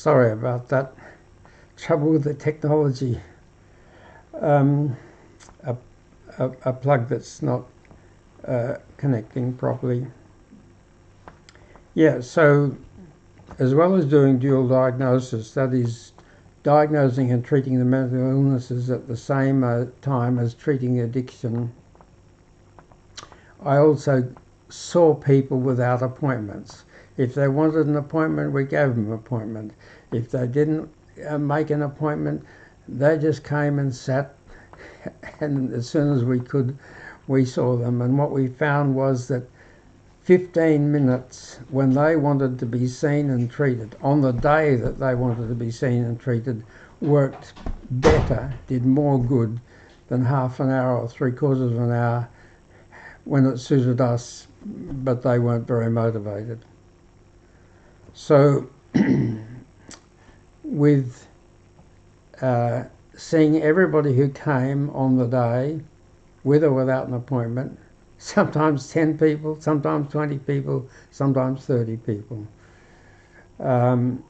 Sorry about that. Trouble with the technology. Um, a, a plug that's not connecting properly. Yeah, so as well as doing dual diagnosis, that is diagnosing and treating the mental illnesses at the same time as treating addiction, I also saw people without appointments. If they wanted an appointment, we gave them an appointment. If they didn't make an appointment, they just came and sat, and as soon as we could, we saw them. And what we found was that 15 minutes when they wanted to be seen and treated, on the day that they wanted to be seen and treated, worked better, did more good than half an hour or three-quarters of an hour when it suited us, but they weren't very motivated. So with seeing everybody who came on the day, with or without an appointment, sometimes 10 people, sometimes 20 people, sometimes 30 people, and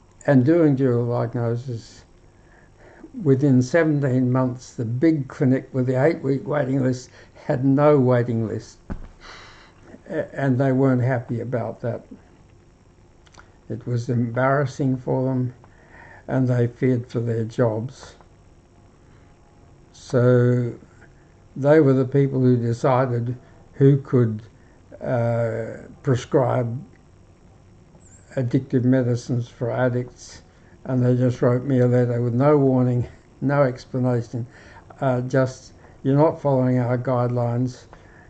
doing dual diagnosis, within 17 months, the big clinic with the 8-week waiting list had no waiting list, and they weren't happy about that. It was embarrassing for them, and they feared for their jobs. So they were the people who decided who could prescribe addictive medicines for addicts, and they just wrote me a letter with no warning, no explanation, just, you're not following our guidelines,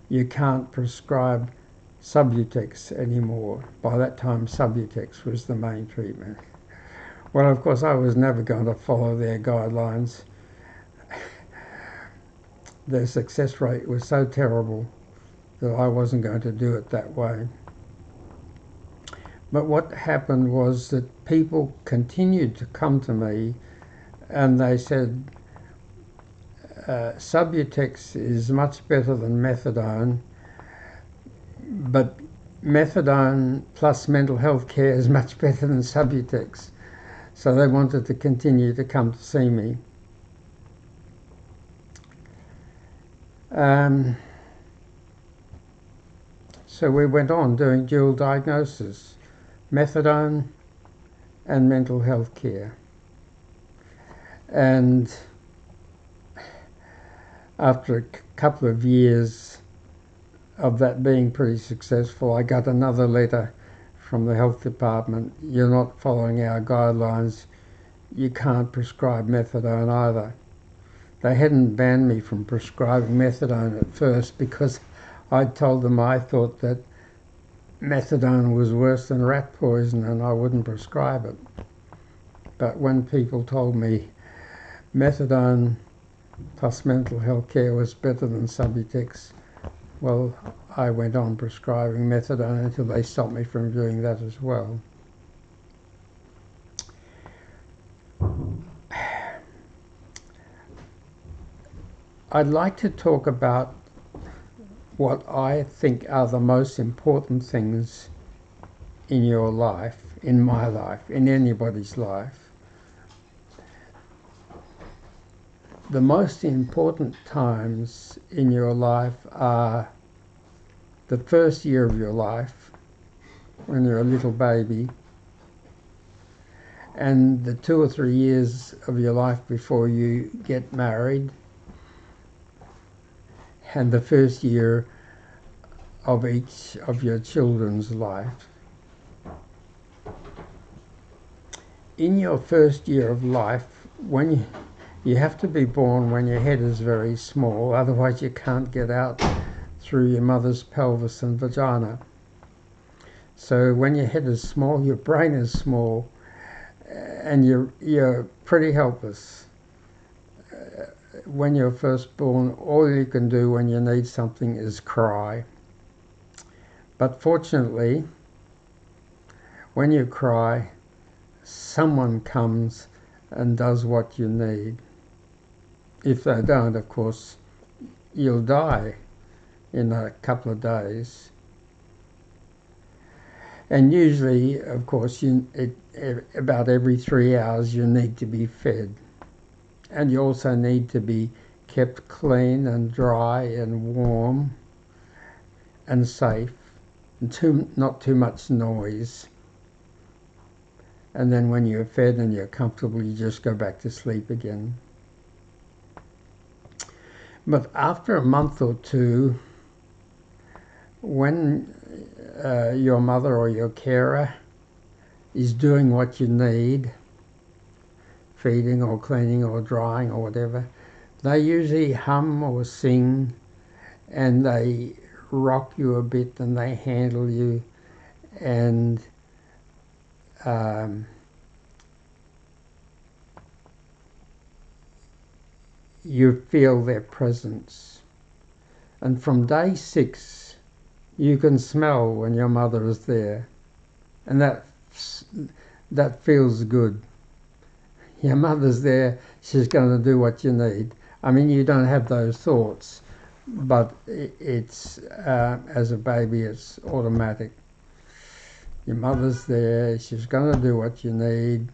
you can't prescribe Subutex anymore. By that time, Subutex was the main treatment. Well, of course, I was never going to follow their guidelines. Their success rate was so terrible that I wasn't going to do it that way. But what happened was that people continued to come to me and they said, Subutex is much better than methadone, but methadone plus mental health care is much better than Subutex. So they wanted to continue to come to see me. So we went on doing dual diagnosis, methadone and mental health care. And after a couple of years of that being pretty successful, I got another letter from the health department. You're not following our guidelines. You can't prescribe methadone either. They hadn't banned me from prescribing methadone at first because I told them I thought that methadone was worse than rat poison and I wouldn't prescribe it. But when people told me methadone plus mental health care was better than Subutex, well, I went on prescribing methadone until they stopped me from doing that as well. I'd like to talk about what I think are the most important things in your life, in my life, in anybody's life. The most important times in your life are the first year of your life, when you're a little baby, and the 2 or 3 years of your life before you get married, and the first year of each of your children's life. In your first year of life, when you have to be born when your head is very small, otherwise you can't get out through your mother's pelvis and vagina. So when your head is small, your brain is small, and you're pretty helpless. When you're first born, all you can do when you need something is cry. But fortunately, when you cry, someone comes and does what you need. If they don't, of course, you'll die in a couple of days. And usually, of course, about every 3 hours you need to be fed. And you also need to be kept clean and dry and warm and safe, and not too much noise. And then when you're fed and you're comfortable, you just go back to sleep again. But after a month or two, when your mother or your carer is doing what you need, feeding or cleaning or drying or whatever, they usually hum or sing, and they rock you a bit and they handle you, and you feel their presence. And from day 6, you can smell when your mother is there, and that feels good. Your mother's there, she's going to do what you need. I mean, you don't have those thoughts, but it's as a baby, it's automatic. Your mother's there, she's going to do what you need.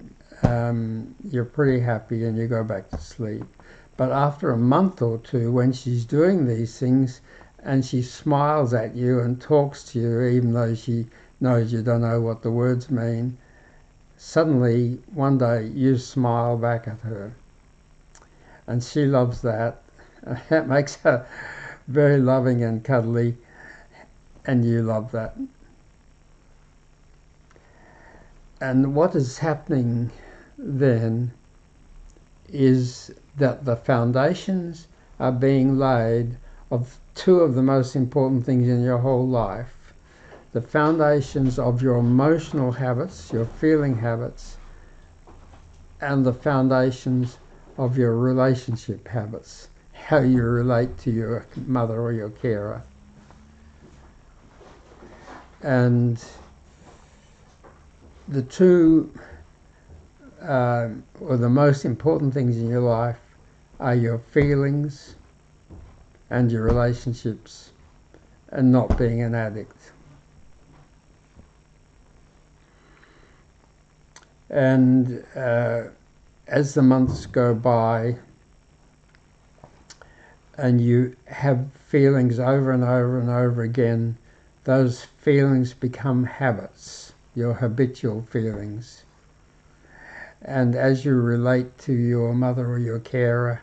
You're pretty happy and you go back to sleep. But after a month or two, when she's doing these things and she smiles at you and talks to you, even though she knows you don't know what the words mean, suddenly one day you smile back at her. And she loves that. That makes her very loving and cuddly, and you love that. And what is happening then is that the foundations are being laid of 2 of the most important things in your whole life. The foundations of your emotional habits, your feeling habits, and the foundations of your relationship habits, how you relate to your mother or your carer. And the 2 or the most important things in your life are your feelings and your relationships, and not being an addict. And as the months go by and you have feelings over and over and over again, those feelings become habits, your habitual feelings. And as you relate to your mother or your carer,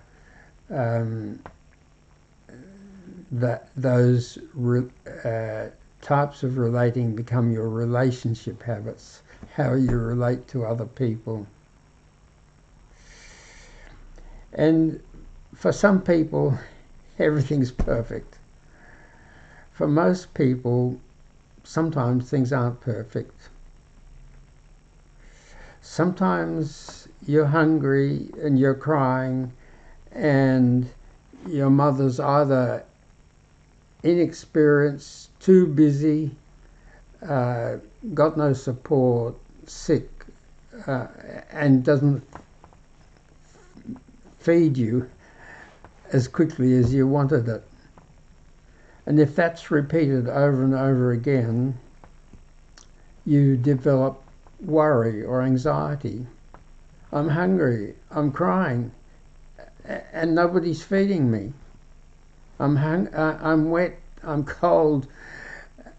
those types of relating become your relationship habits, how you relate to other people. And for some people, everything's perfect. For most people, sometimes things aren't perfect. Sometimes you're hungry and you're crying, and your mother's either inexperienced, too busy, got no support, sick, and doesn't feed you as quickly as you wanted it. And if that's repeated over and over again, you develop worry or anxiety. I'm hungry, I'm crying, and nobody's feeding me. I'm wet, I'm cold,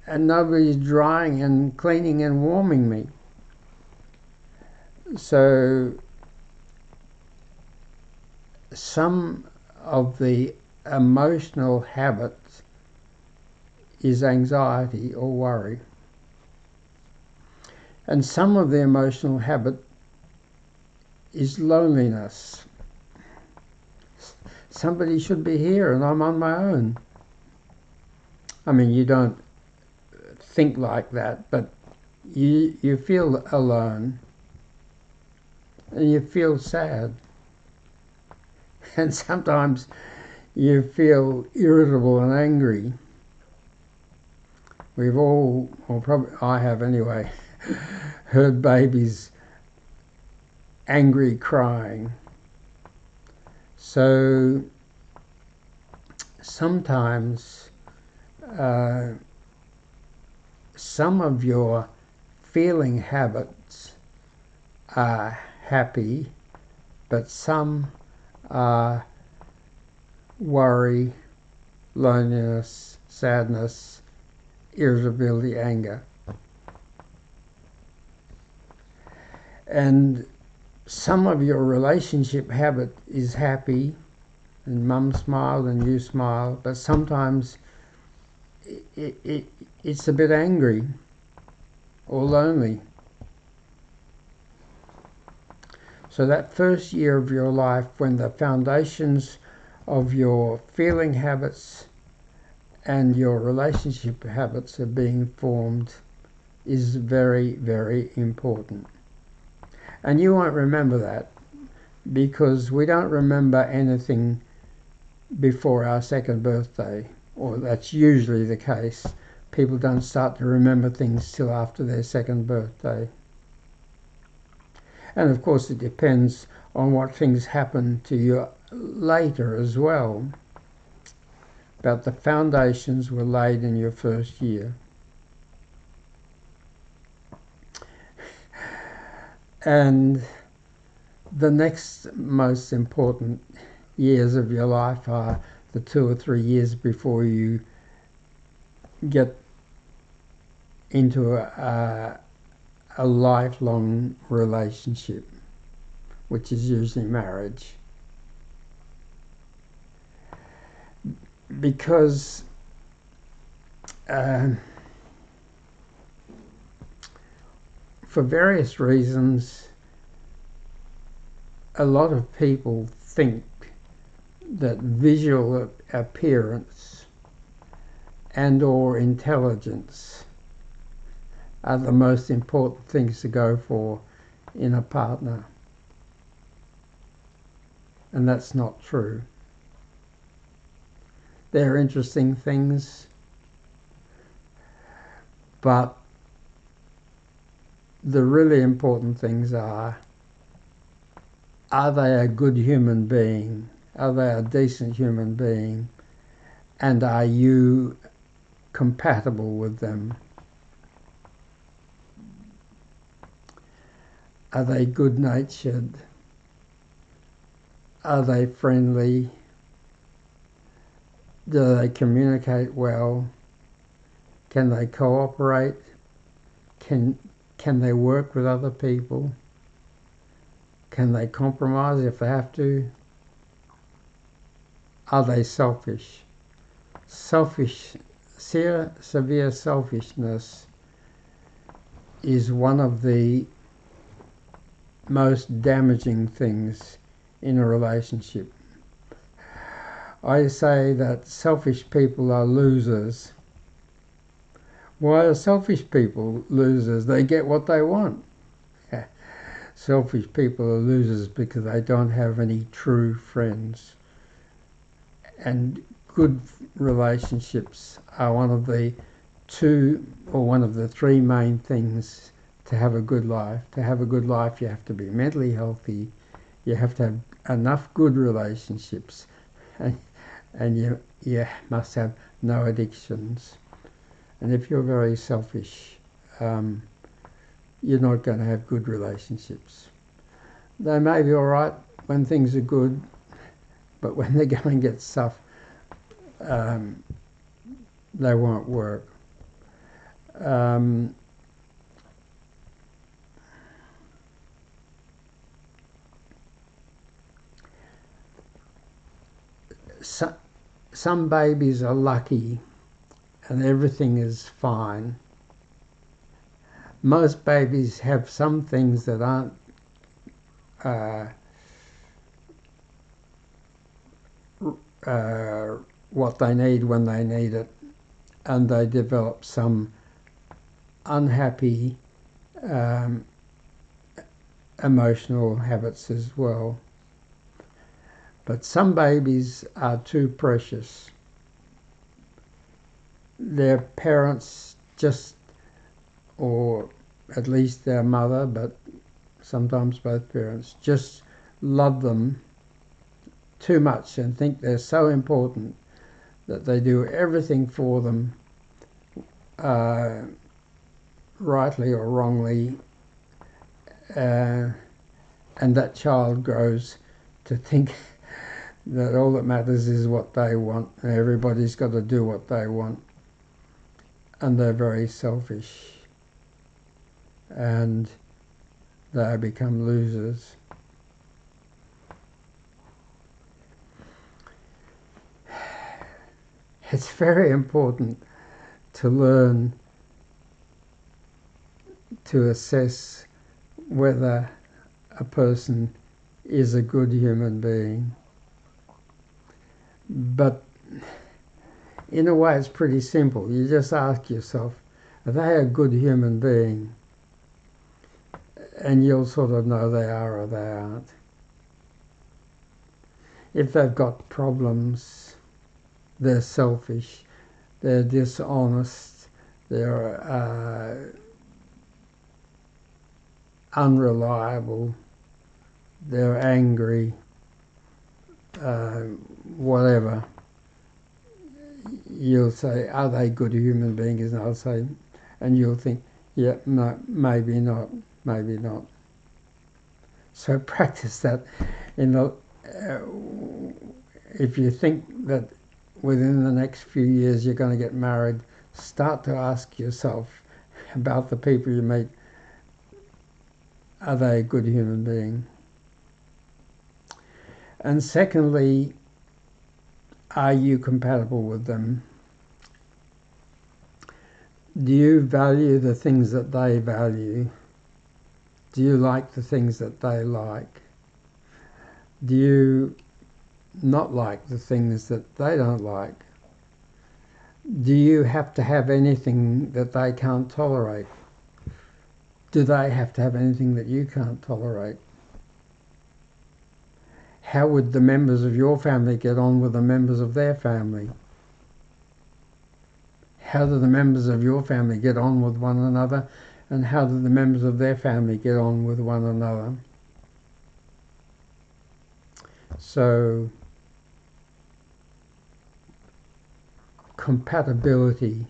and nobody's drying and cleaning and warming me. So some of the emotional habit is anxiety or worry. And some of the emotional habit is loneliness. Somebody should be here and I'm on my own. I mean, you don't think like that, but you feel alone and you feel sad. And sometimes you feel irritable and angry. We've all, or probably I have anyway, heard babies angry crying. So sometimes some of your feeling habits are happy, but some are worry, loneliness, sadness, irritability, anger. And some of your relationship habit is happy, and mum smiled and you smile, but sometimes it's a bit angry or lonely. So that first year of your life, when the foundations of your feeling habits and your relationship habits are being formed, is very, very important. And you won't remember that, because we don't remember anything before our second birthday, or that's usually the case. People don't start to remember things till after their second birthday. And of course it depends on what things happen to you later as well. But the foundations were laid in your first year. And the next most important years of your life are the 2 or 3 years before you get into a lifelong relationship, which is usually marriage. Because for various reasons, a lot of people think that visual appearance and or intelligence are the most important things to go for in a partner. And that's not true. They're interesting things, but the really important things are they a good human being? Are they a decent human being? And are you compatible with them? Are they good-natured? Are they friendly? Do they communicate well? Can they cooperate? Can they work with other people? Can they compromise if they have to? Are they selfish? Severe selfishness is one of the most damaging things in a relationship. I say that selfish people are losers. Why are selfish people losers? They get what they want. Selfish people are losers because they don't have any true friends. And good relationships are one of the three main things to have a good life. To have a good life, you have to be mentally healthy, you have to have enough good relationships, and you must have no addictions. And if you're very selfish, you're not going to have good relationships. They may be all right when things are good, but when they go and get stuff, they won't work. Some babies are lucky and everything is fine. Most babies have some things that aren't what they need when they need it, and they develop some unhappy emotional habits as well. But some babies are too precious. Their parents or at least their mother, but sometimes both parents, just love them too much and think they're so important that they do everything for them rightly or wrongly, and that child grows to think that all that matters is what they want, and everybody's got to do what they want, and they're very selfish, and they become losers. It's very important to learn to assess whether a person is a good human being. But in a way it's pretty simple. You just ask yourself, are they a good human being? And you'll sort of know they are or they aren't. If they've got problems, they're selfish, they're dishonest, they're unreliable, they're angry, whatever, you'll say, are they good human beings? And I'll say, and you'll think, yeah, no, maybe not, maybe not. So practice that. If you think that within the next few years you're going to get married, start to ask yourself about the people you meet, are they a good human being? And secondly, are you compatible with them? Do you value the things that they value? Do you like the things that they like? Do you not like the things that they don't like? Do you have to have anything that they can't tolerate? Do they have to have anything that you can't tolerate? How would the members of your family get on with the members of their family? How do the members of your family get on with one another? And how do the members of their family get on with one another? So, compatibility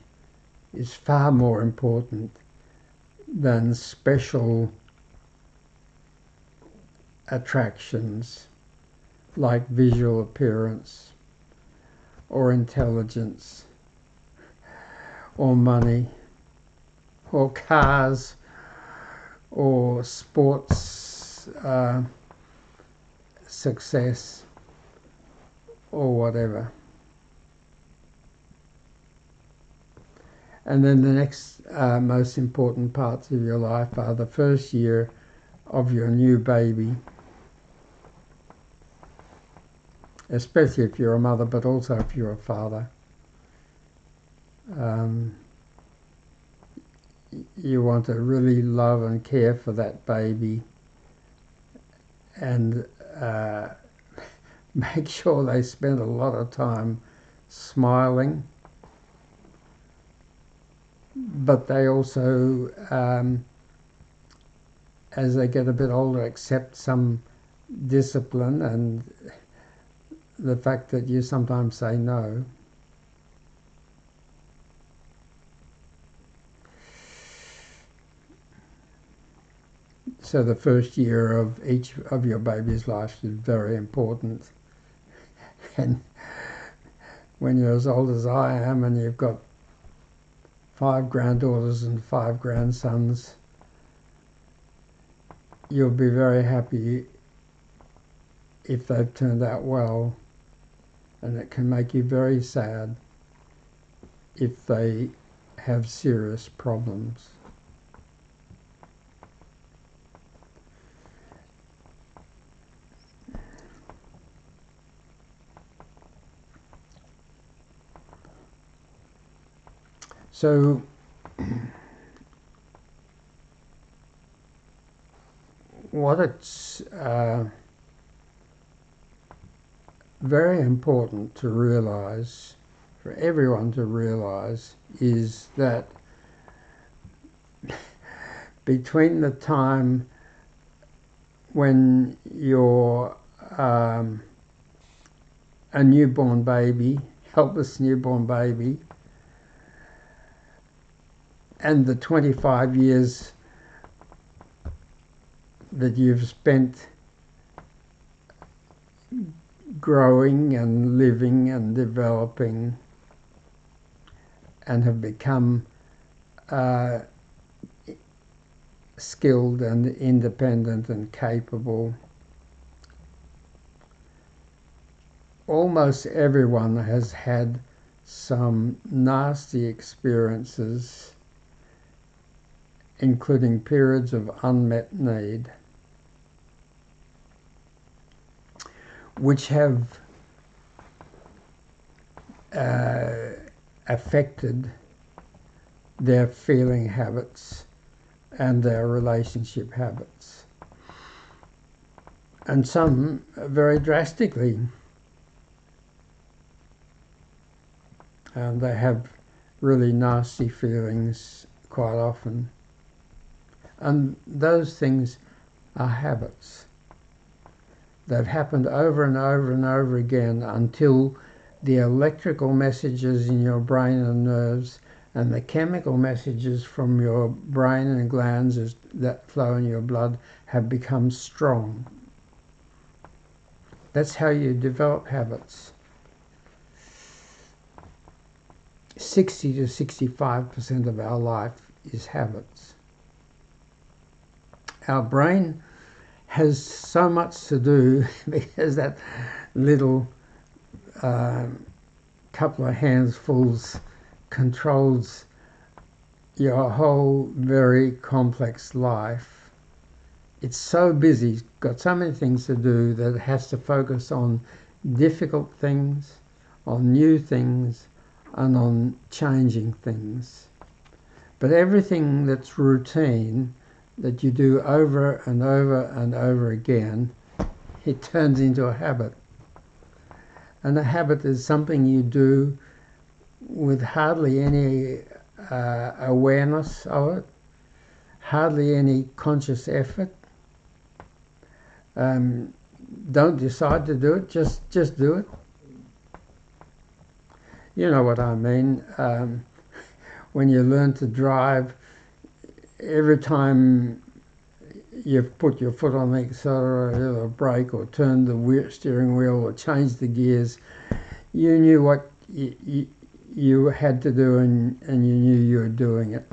is far more important than special attractions like visual appearance or intelligence or money or cars or sports success or whatever. And then the next most important parts of your life are the first year of your new baby, especially if you're a mother, but also if you're a father. You want to really love and care for that baby and make sure they spend a lot of time smiling, but they also, as they get a bit older, accept some discipline and the fact that you sometimes say no. So the first year of each of your baby's life is very important. And when you're as old as I am and you've got 5 granddaughters and 5 grandsons, you'll be very happy if they've turned out well, and it can make you very sad if they have serious problems. So what it's very important to realize, for everyone to realize, is that between the time when you're a newborn baby, helpless newborn baby, and the 25 years that you've spent growing and living and developing and have become skilled and independent and capable. Almost everyone has had some nasty experiences, including periods of unmet need, which have affected their feeling habits and their relationship habits, and some very drastically. And they have really nasty feelings quite often. And those things are habits. They've happened over and over and over again until the electrical messages in your brain and nerves and the chemical messages from your brain and glands that flow in your blood have become strong. That's how you develop habits. 60 to 65% of our life is habits. Our brain has so much to do because that little couple of handsfuls controls your whole very complex life. It's so busy, it's got so many things to do that it has to focus on difficult things, on new things, and on changing things. But everything that's routine, that you do over and over and over again, it turns into a habit. And a habit is something you do with hardly any awareness of it, hardly any conscious effort. Don't decide to do it, just do it. You know what I mean. When you learn to drive, every time you've put your foot on the accelerator or brake or turned the steering wheel or changed the gears, you knew what you had to do and you knew you were doing it.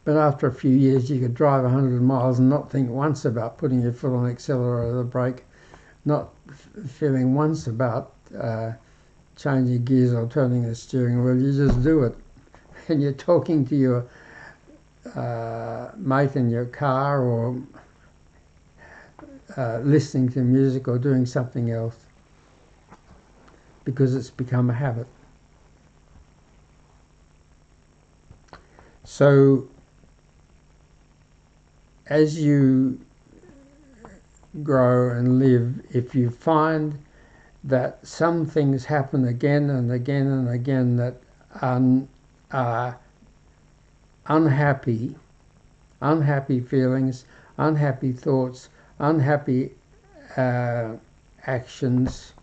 But after a few years you could drive 100 miles and not think once about putting your foot on the accelerator or the brake, not feeling once about changing gears or turning the steering wheel. You just do it. And you're talking to your mate in your car or listening to music or doing something else because it's become a habit. So as you grow and live, if you find that some things happen again and again and again that are unhappy feelings, unhappy thoughts, unhappy actions,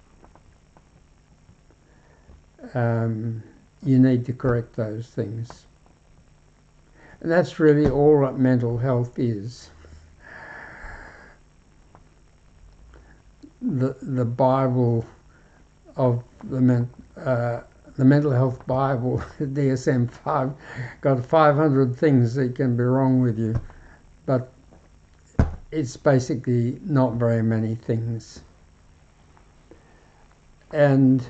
you need to correct those things. And that's really all that mental health is. The Bible of the Mental Health Bible, DSM-5, got 500 things that can be wrong with you, but it's basically not very many things. And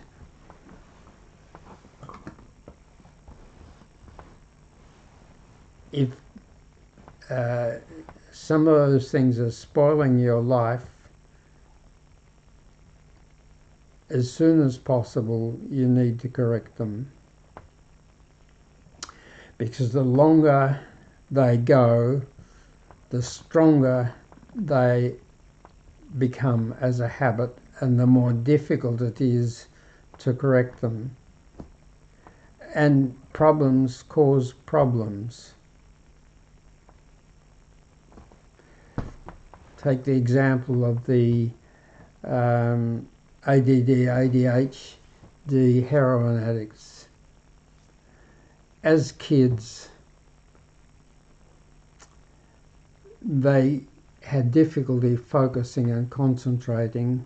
if some of those things are spoiling your life, as soon as possible you need to correct them, because the longer they go, the stronger they become as a habit and the more difficult it is to correct them. And problems cause problems. Take the example of the ADD, ADHD heroin addicts. as kids, they had difficulty focusing and concentrating.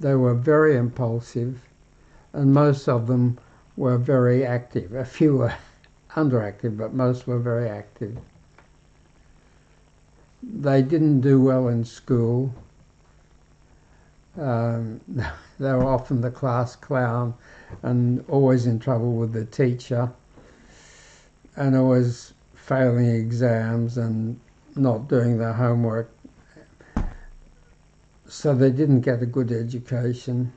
They were very impulsive, and most of them were very active. A few were underactive, but most were very active. They didn't do well in school. They were often the class clown and always in trouble with the teacher and always failing exams and not doing their homework. So they didn't get a good education.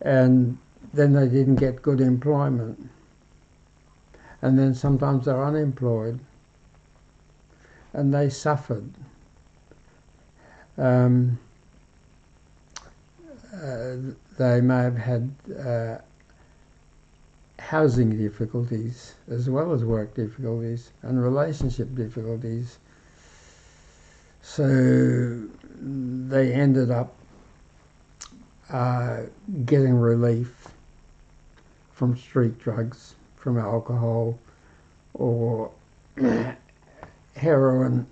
And then they didn't get good employment. And then sometimes they're unemployed. And they suffered. They may have had housing difficulties as well as work difficulties and relationship difficulties. So they ended up getting relief from street drugs, from alcohol or heroin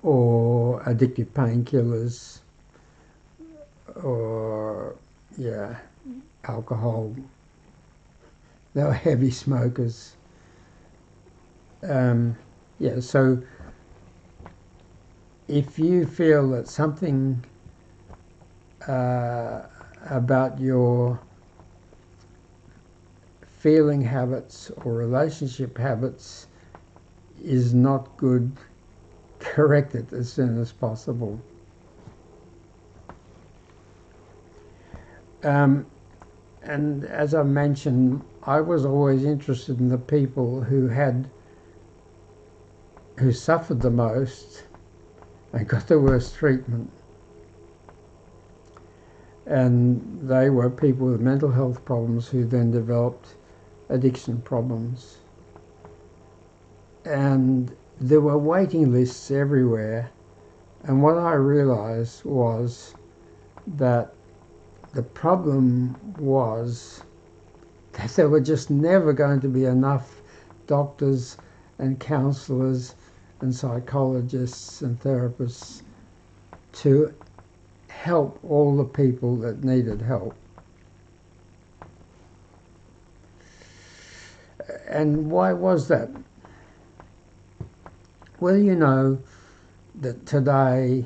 or addictive painkillers or, alcohol. They were heavy smokers. So if you feel that something about your feeling habits or relationship habits is not good, correct it as soon as possible. And as I mentioned, I was always interested in the people who suffered the most and got the worst treatment. And they were people with mental health problems who then developed addiction problems. And there were waiting lists everywhere. And what I realized was that the problem was that there were just never going to be enough doctors and counsellors and psychologists and therapists to help all the people that needed help. And why was that? Well, you know that today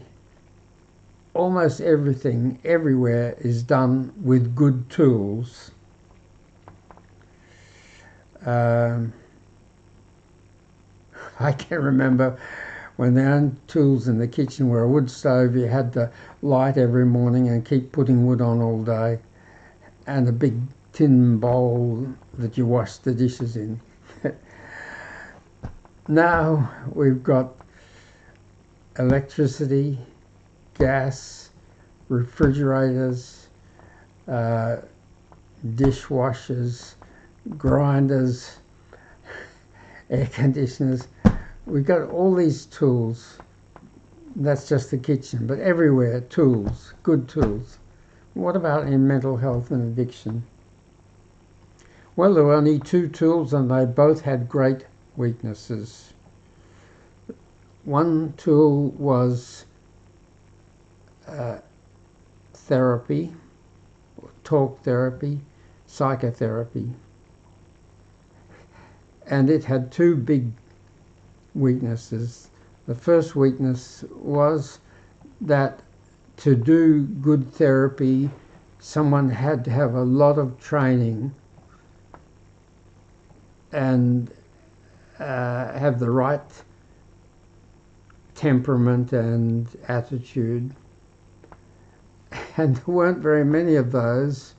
almost everything everywhere is done with good tools. I can remember when the only tools in the kitchen were a wood stove you had to light every morning and keep putting wood on all day, and a big tin bowl that you washed the dishes in. Now we've got electricity, gas, refrigerators, dishwashers, grinders, air conditioners. We've got all these tools. That's just the kitchen, but everywhere, tools, good tools. What about in mental health and addiction? Well, there were only two tools and they both had great weaknesses. One tool was therapy, talk therapy, psychotherapy. And it had two big weaknesses. The first weakness was that to do good therapy, someone had to have a lot of training and have the right temperament and attitude. And there weren't very many of those.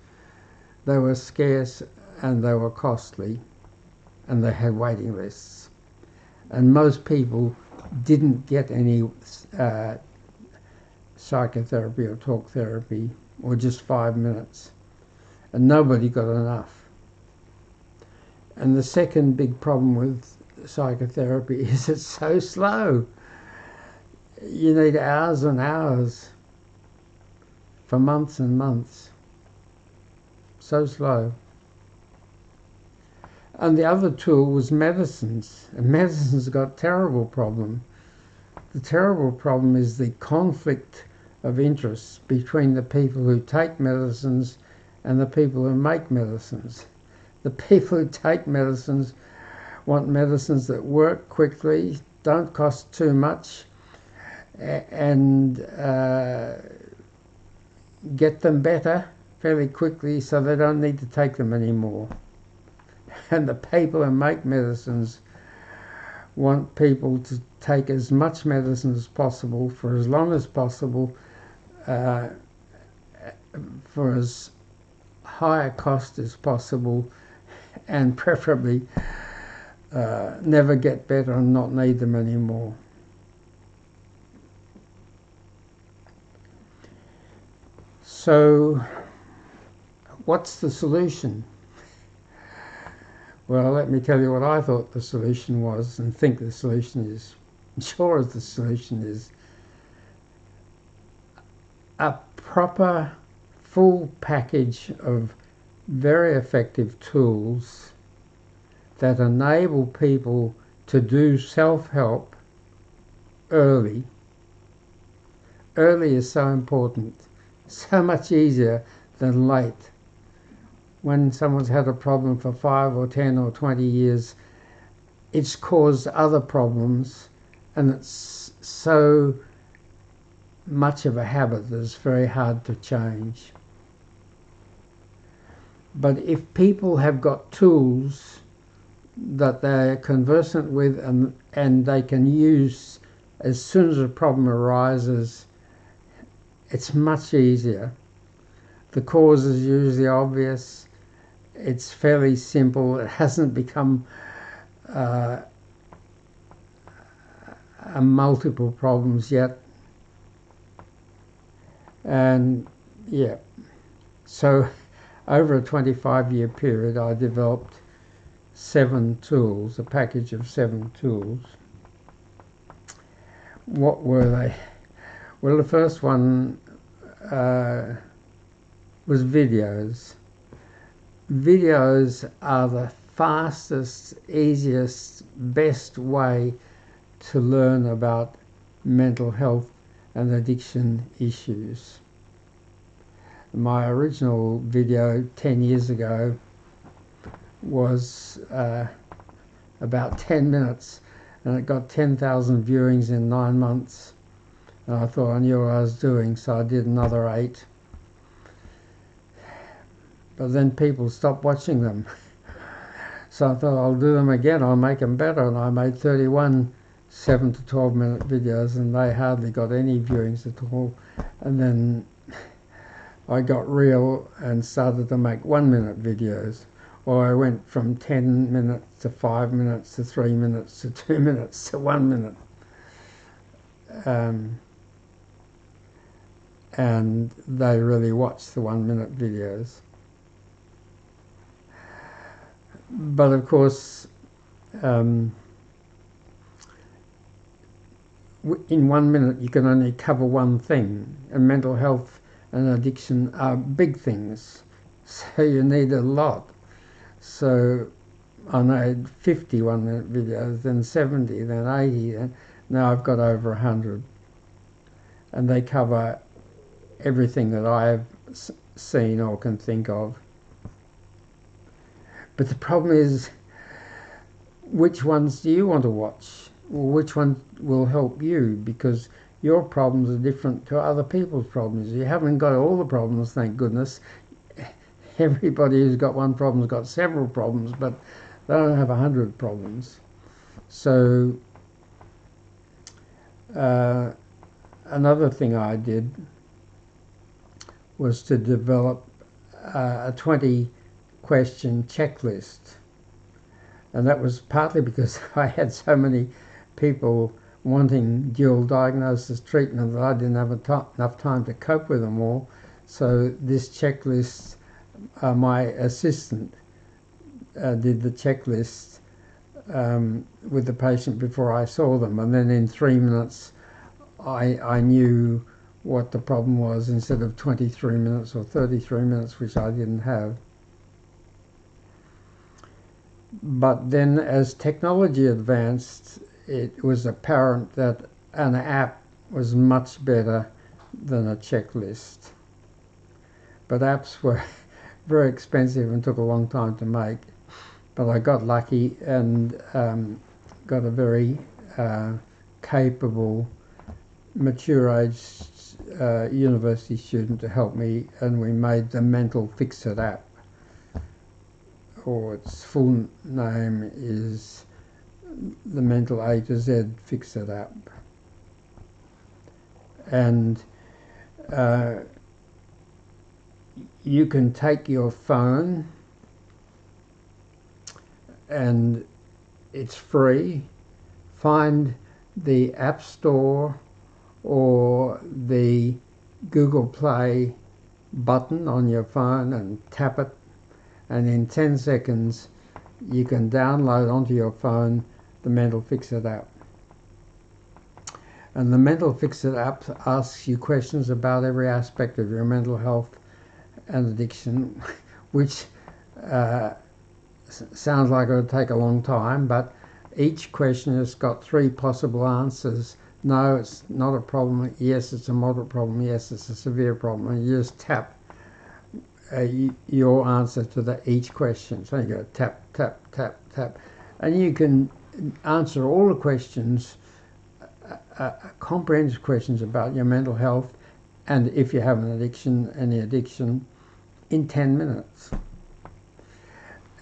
They were scarce and they were costly, and they had waiting lists. And most people didn't get any psychotherapy or talk therapy, or just 5 minutes, and nobody got enough. And the second big problem with psychotherapy is it's so slow. You need hours and hours for months and months. so slow. And the other tool was medicines. And medicines got a terrible problem. The terrible problem is the conflict of interest between the people who take medicines and the people who make medicines. The people who take medicines want medicines that work quickly, don't cost too much, and get them better fairly quickly so they don't need to take them anymore. And the people who make medicines want people to take as much medicine as possible for as long as possible, for as high a cost as possible, and preferably never get better and not need them anymore. So, what's the solution? Well, let me tell you what I thought the solution was and think the solution is. I'm sure the solution is a proper, full package of very effective tools that enable people to do self-help early. Early is so important, so much easier than late. When someone's had a problem for 5 or 10 or 20 years, it's caused other problems, and it's so much of a habit that it's very hard to change. But if people have got tools that they're conversant with and they can use as soon as a problem arises, it's much easier. The cause is usually obvious. It's fairly simple. It hasn't become a multiple problems yet. And yeah, so over a 25-year period, I developed 7 tools, a package of 7 tools. What were they? Well, the first one was videos. Videos are the fastest, easiest, best way to learn about mental health and addiction issues. My original video 10 years ago was about 10 minutes, and it got 10,000 viewings in 9 months. And I thought I knew what I was doing, so I did another 8. But then people stopped watching them. So I thought I'll do them again, I'll make them better. And I made 31 7 to 12 minute videos, and they hardly got any viewings at all. And then I got real and started to make 1 minute videos. Or I went from 10 minutes to 5 minutes to 3 minutes to 2 minutes to 1 minute. And they really watched the 1 minute videos. But of course, in 1 minute you can only cover one thing, and mental health and addiction are big things, so you need a lot. So I made 50 1 minute videos, then 70, then 80, and now I've got over 100. And they cover everything that I've seen or can think of. But the problem is, which ones do you want to watch? Or which one will help you? Because your problems are different to other people's problems. You haven't got all the problems, thank goodness. Everybody who's got one problem's got several problems, but they don't have 100 problems. So another thing I did was to develop a 20-question checklist. And that was partly because I had so many people wanting dual diagnosis treatment that I didn't have enough time to cope with them all. So this checklist, my assistant did the checklist with the patient before I saw them, and then in 3 minutes I knew what the problem was instead of 23 minutes or 33 minutes, which I didn't have. But then as technology advanced, it was apparent that an app was much better than a checklist. But apps were very expensive and took a long time to make. But I got lucky and got a very capable, mature-aged university student to help me, and we made the Mental Fix-It app, or its full name is the Mental A to Z Fix-It app. And you can take your phone, and it's free. Find the App Store or the Google Play button on your phone and tap it, and in 10 seconds you can download onto your phone the Mental Fix-It app. And the Mental Fix-It app asks you questions about every aspect of your mental health and addiction, which sounds like it would take a long time, but each question has got 3 possible answers. No, it's not a problem. Yes, it's a moderate problem. Yes, it's a severe problem. And you just tap your answer to each question. So you go tap, tap, tap, tap. And you can answer all the questions, comprehensive questions about your mental health, and if you have an addiction, any addiction, in 10 minutes.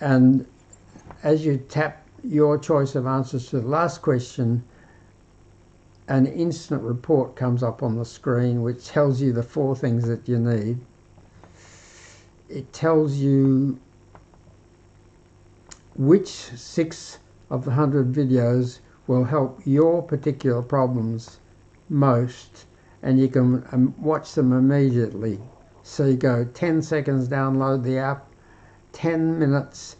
And as you tap your choice of answers to the last question, an instant report comes up on the screen which tells you the 4 things that you need. It tells you which 6 of the 100 videos will help your particular problems most, and you can watch them immediately. So you go 10 seconds, download the app, 10 minutes,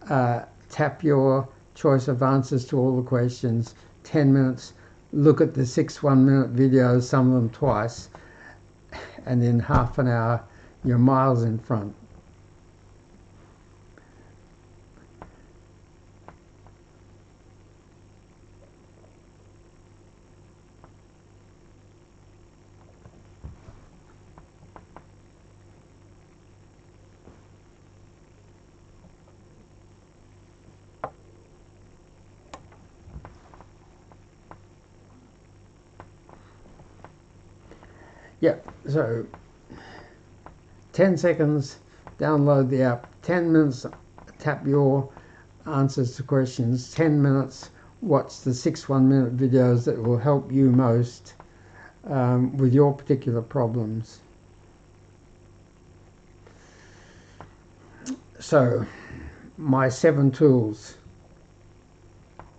tap your choice of answers to all the questions, 10 minutes, look at the 6 1-minute videos, some of them twice, and in half an hour you're miles in front. Yeah, so 10 seconds, download the app, 10 minutes, tap your answers to questions, 10 minutes, watch the 6 1-minute videos that will help you most with your particular problems. So, my 7 tools: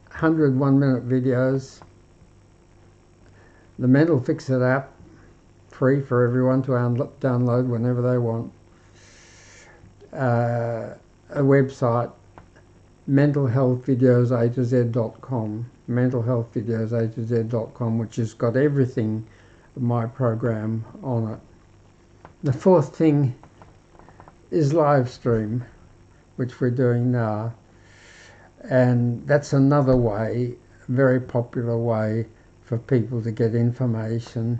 100 1-minute videos, the Mental Fix-It app, free for everyone to download whenever they want, a website, mentalhealthvideosa2z.com, mentalhealthvideosa2z.com, which has got everything of my program on it. The 4th thing is live stream, which we're doing now, and that's another way, very popular way for people to get information,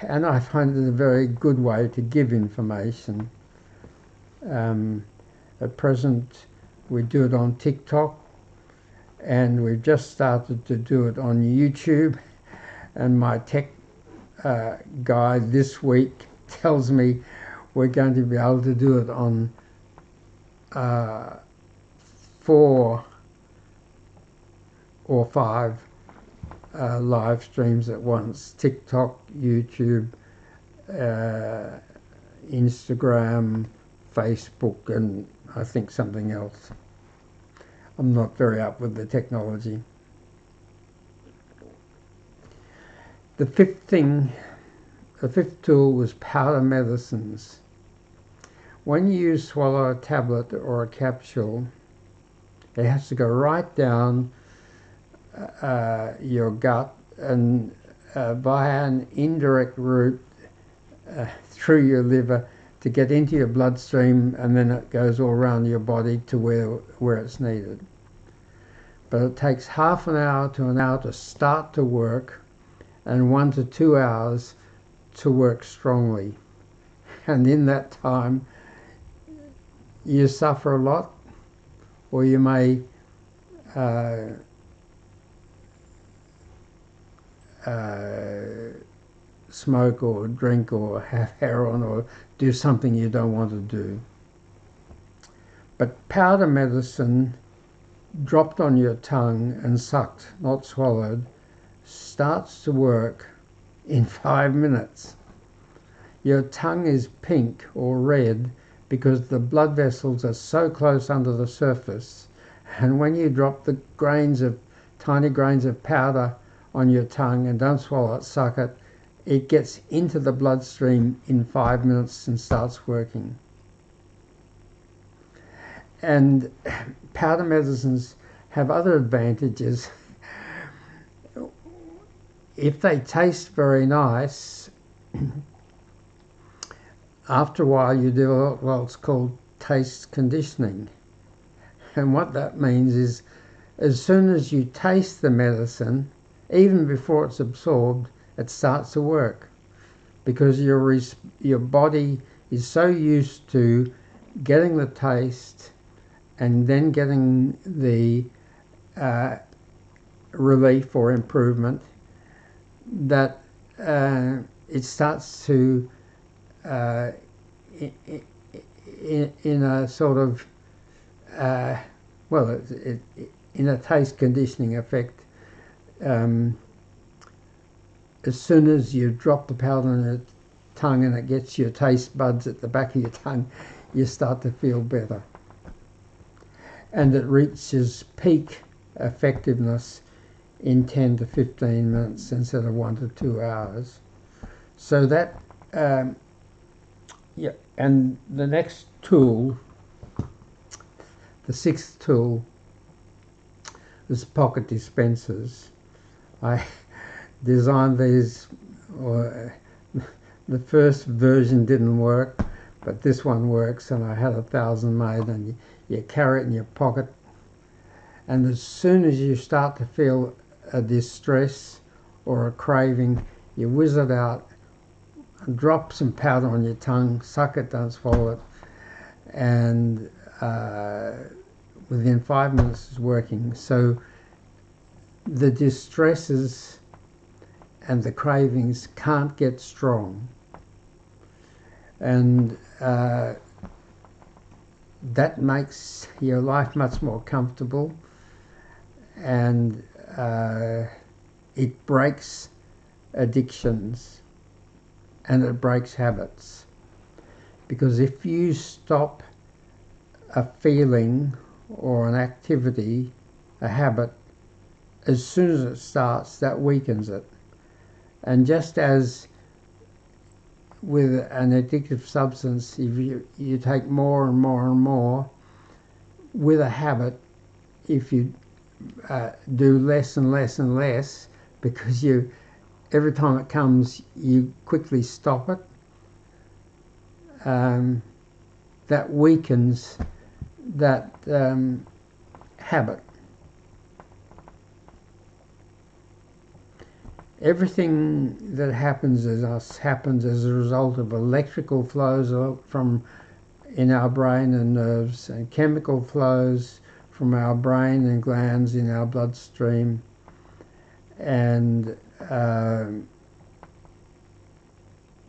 and I find it a very good way to give information. At present we do it on TikTok, and we've just started to do it on YouTube, and my tech guy this week tells me we're going to be able to do it on 4 or 5 live streams at once: TikTok, YouTube, Instagram, Facebook, and I think something else. I'm not very up with the technology. The 5th tool was powder medicines. When you swallow a tablet or a capsule, it has to go right down your gut and via an indirect route through your liver to get into your bloodstream, and then it goes all around your body to where it's needed. But it takes half an hour to an hour to start to work, and 1 to 2 hours to work strongly. And in that time, you suffer a lot, or you may smoke or drink or have heroin or do something you don't want to do. But powder medicine dropped on your tongue and sucked, not swallowed, starts to work in 5 minutes. Your tongue is pink or red because the blood vessels are so close under the surface, and when you drop the tiny grains of powder on your tongue and don't swallow it, suck it, it gets into the bloodstream in 5 minutes and starts working. And powder medicines have other advantages. If they taste very nice, after a while you do what's called taste conditioning. And what that means is, as soon as you taste the medicine, even before it's absorbed, it starts to work, because your body is so used to getting the taste and then getting the relief or improvement, that it starts to in a sort of in a taste conditioning effect. As soon as you drop the powder on your tongue and it gets your taste buds at the back of your tongue, you start to feel better. And it reaches peak effectiveness in 10 to 15 minutes instead of 1 to 2 hours. So that, and the next tool, the 6th tool, is pocket dispensers. I designed these, the first version didn't work, but this one works, and I had 1,000 made, and you carry it in your pocket, and as soon as you start to feel a distress or a craving, you whiz it out, drop some powder on your tongue, suck it, don't swallow it, and within 5 minutes it's working. So the distresses and the cravings can't get strong, and that makes your life much more comfortable, and it breaks addictions and it breaks habits. Because if you stop a feeling or an activity, a habit, as soon as it starts, that weakens it. And just as with an addictive substance, if you take more and more and more, with a habit, if you do less and less and less, because every time it comes, you quickly stop it, that weakens that habit. Everything that happens as a result of electrical flows in our brain and nerves, and chemical flows from our brain and glands in our bloodstream, and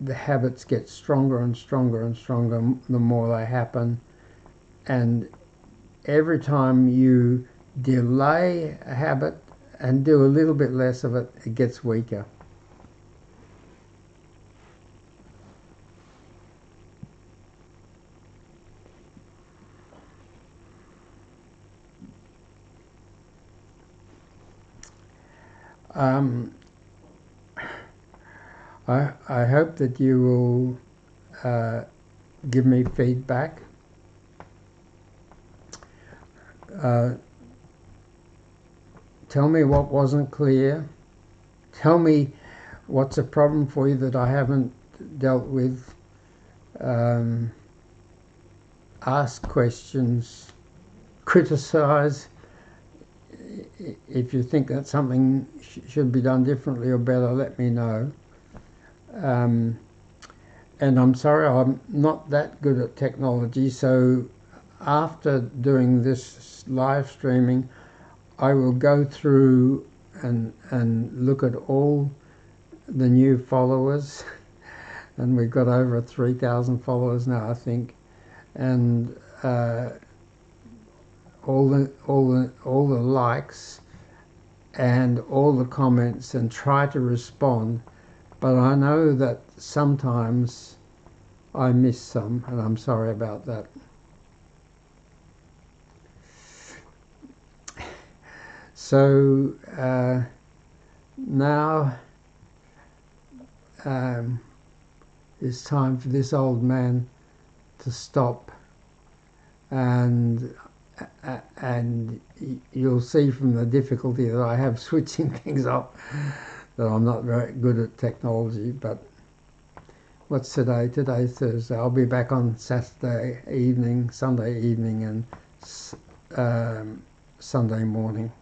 the habits get stronger and stronger and stronger the more they happen. And every time you delay a habit and do a little bit less of it, it gets weaker. I hope that you will give me feedback. Tell me what wasn't clear. Tell me what's a problem for you that I haven't dealt with. um, ask questions, criticise. If you think that something should be done differently or better, let me know. And I'm sorry, I'm not that good at technology, so after doing this live streaming, I will go through and look at all the new followers, and we've got over 3,000 followers now, I think, and all the likes and all the comments, and try to respond. But I know that sometimes I miss some, and I'm sorry about that. So now it's time for this old man to stop, and you'll see from the difficulty that I have switching things up that I'm not very good at technology. But what's today? Today's Thursday. I'll be back on Saturday evening, Sunday evening, and Sunday morning.